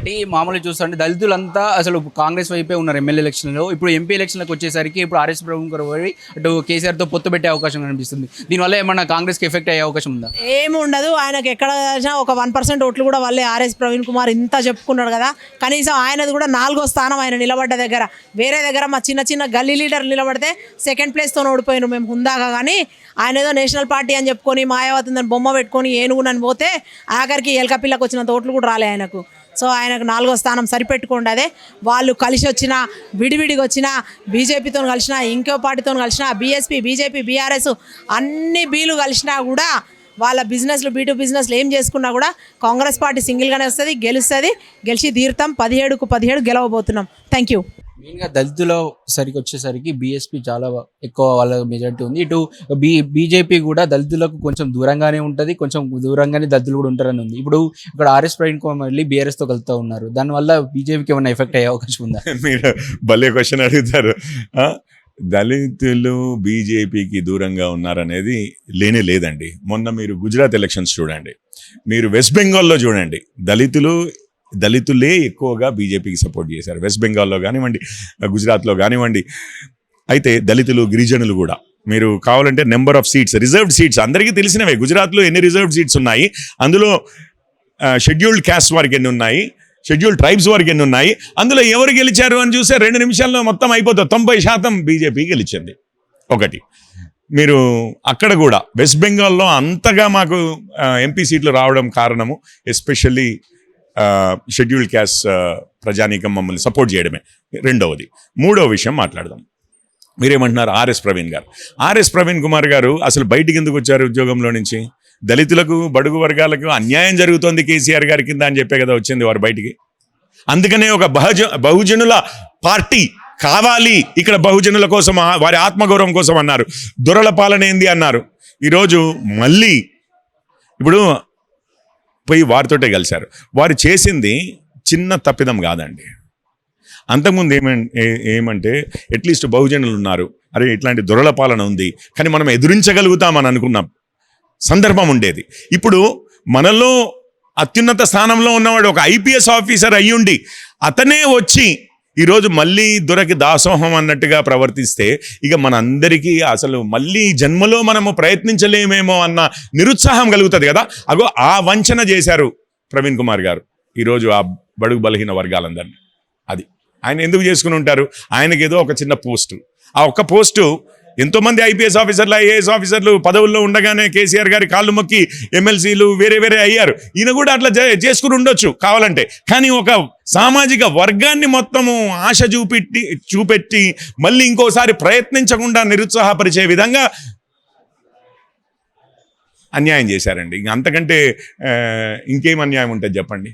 ఒకటి మామూలుగా చూస్తుంటే దళితులంతా అసలు కాంగ్రెస్ వైపే ఉన్నారు ఎమ్మెల్యే ఎలక్షన్లో. ఇప్పుడు ఎంపీ ఎలక్షన్లకు వచ్చేసరికి ఇప్పుడు ఆర్ఎస్ ప్రభుత్వం పోయి అటు కేసీఆర్తో పొత్తు పెట్టే అవకాశం కనిపిస్తుంది. దీనివల్ల ఏమన్నా కాంగ్రెస్కి ఎఫెక్ట్ అయ్యే అవకాశం ఉందా? ఏమి ఉండదు. ఆయనకు ఎక్కడ కలిసినా ఒక 1% ఓట్లు కూడా వాళ్ళే. ఆర్ఎస్ ప్రవీణ్ కుమార్ ఇంత చెప్పుకున్నాడు కదా, కనీసం ఆయనది కూడా 4వ స్థానం. ఆయన నిలబడ్డ దగ్గర వేరే దగ్గర మా చిన్న చిన్న గల్లీ లీడర్లు నిలబడితే 2nd ప్లేస్తో ఓడిపోయినారు మేము హుందాగా. కానీ ఆయన ఏదో నేషనల్ పార్టీ అని చెప్పుకొని మాయావతిని బొమ్మ పెట్టుకొని ఏనుగునని పోతే ఆఖరికి ఎలకపిల్లకు వచ్చినంత ఓట్లు కూడా రాలే ఆయనకు. సో ఆయనకు 4వ స్థానం సరిపెట్టుకోండి. అదే వాళ్ళు కలిసి వచ్చినా విడివిడిగా వచ్చినా బీజేపీతో కలిసినా ఇంకో పార్టీతో కలిసినా బీఎస్పీ బీజేపీ బీఆర్ఎస్ అన్ని బీలు కలిసినా కూడా వాళ్ళ బిజినెస్లు బీటు బిజినెస్లు ఏం చేసుకున్నా కూడా కాంగ్రెస్ పార్టీ సింగిల్గానే వస్తుంది, గెలుస్తుంది. గెలిచి తీర్థం 17కు 17 గెలవబోతున్నాం. Thank you. మెయిన్గా దళితుల సరికి వచ్చేసరికి బీఎస్పీ చాలా ఎక్కువ వాళ్ళ మెజారిటీ ఉంది. ఇటు బీజేపీ కూడా దళితులకు కొంచెం దూరంగానే ఉంటుంది, కొంచెం దూరంగానే దళితులు కూడా ఉంటారని ఉంది. ఇప్పుడు ఇక్కడ ఆర్ఎస్ ప్రవీణ్ కుమార్ మళ్ళీ బీఆర్ఎస్తో కలుతూ ఉన్నారు. దానివల్ల బీజేపీకి ఏమైనా ఎఫెక్ట్ అయ్యే అవకాశం ఉందా? మీరు భలే క్వశ్చన్ అడుగుతారు. దళితులు బీజేపీకి దూరంగా ఉన్నారనేది లేదండి. మొన్న మీరు గుజరాత్ ఎలక్షన్స్ చూడండి, మీరు వెస్ట్ బెంగాల్లో చూడండి, దళితులే ఎక్కువగా బీజేపీకి సపోర్ట్ చేశారు. వెస్ట్ బెంగాల్లో కానివ్వండి, గుజరాత్లో కానివ్వండి. అయితే దళితులు గిరిజనులు కూడా మీరు కావాలంటే number of seats, reserved seats అందరికీ తెలిసినవే. గుజరాత్లో ఎన్ని రిజర్వ్డ్ సీట్స్ ఉన్నాయి, అందులో షెడ్యూల్డ్ క్యాస్ట్ వారికి ఎన్ని ఉన్నాయి, షెడ్యూల్డ్ ట్రైబ్స్ వారికి ఎన్ని ఉన్నాయి, అందులో ఎవరు గెలిచారు అని చూస్తే 2 నిమిషాల్లో మొత్తం అయిపోతుంది. 90% బీజేపీ గెలిచింది. ఒకటి మీరు అక్కడ కూడా వెస్ట్ బెంగాల్లో అంతగా మాకు ఎంపీ సీట్లు రావడం కారణము ఎస్పెషల్లీ షెడ్యూల్డ్ క్యాస్ట్ ప్రజానీకం మమ్మల్ని సపోర్ట్ చేయడమే. రెండవది. మూడవ విషయం మాట్లాడదాం. మీరేమంటున్నారు? ఆర్ఎస్ ప్రవీణ్ గారు, ఆర్ఎస్ ప్రవీణ్ కుమార్ గారు అసలు బయటికి ఎందుకు వచ్చారు ఉద్యోగంలో నుంచి? దళితులకు బడుగు వర్గాలకు అన్యాయం జరుగుతోంది కేసీఆర్ గారి కింద అని చెప్పే కదా వచ్చింది వారు బయటికి. అందుకనే ఒక బహుజనుల పార్టీ కావాలి ఇక్కడ, బహుజనుల కోసం, వారి ఆత్మగౌరవం కోసం అన్నారు. దొరల పాలన ఏంది అన్నారు. ఈరోజు మళ్ళీ ఇప్పుడు పోయి వారితోటే కలిశారు. వారు చేసింది చిన్న తప్పిదం కాదండి. అంతకుముందు ఏమంటే అట్లీస్ట్ బహుజనులు ఉన్నారు, అరే ఇట్లాంటి దొరల పాలన ఉంది కానీ మనం ఎదురించగలుగుతామని అనుకున్న సందర్భం ఉండేది. ఇప్పుడు మనలో అత్యున్నత స్థానంలో ఉన్నవాడు ఒక ఐపీఎస్ ఆఫీసర్ అయ్యుండి అతనే వచ్చి ఈరోజు మళ్ళీ దొరకి దాసోహం అన్నట్టుగా ప్రవర్తిస్తే ఇక మనందరికీ అసలు మళ్ళీ జన్మలో మనము ప్రయత్నించలేమేమో అన్న నిరుత్సాహం కలుగుతుంది కదా. అగో ఆ వంచన చేశారు ప్రవీణ్ కుమార్ గారు ఈరోజు ఆ బడుగు బలహీన వర్గాలందరినీ. అది ఆయన ఎందుకు చేసుకుని ఉంటారు? ఆయనకి ఏదో ఒక చిన్న పోస్టు, ఆ ఒక్క పోస్టు ఎంతోమంది ఐపీఎస్ ఆఫీసర్లు ఐఏఎస్ ఆఫీసర్లు పదవుల్లో ఉండగానే కేసీఆర్ గారి కాళ్ళు మొక్కి ఎమ్మెల్సీలు వేరే అయ్యారు. ఈయన కూడా అట్లా చేసుకుని ఉండొచ్చు కావాలంటే. కానీ ఒక సామాజిక వర్గాన్ని మొత్తము ఆశ చూపెట్టి మళ్ళీ ఇంకోసారి ప్రయత్నించకుండా నిరుత్సాహపరిచే విధంగా అన్యాయం చేశారండి. అంతకంటే ఇంకేం అన్యాయం ఉంటుంది చెప్పండి.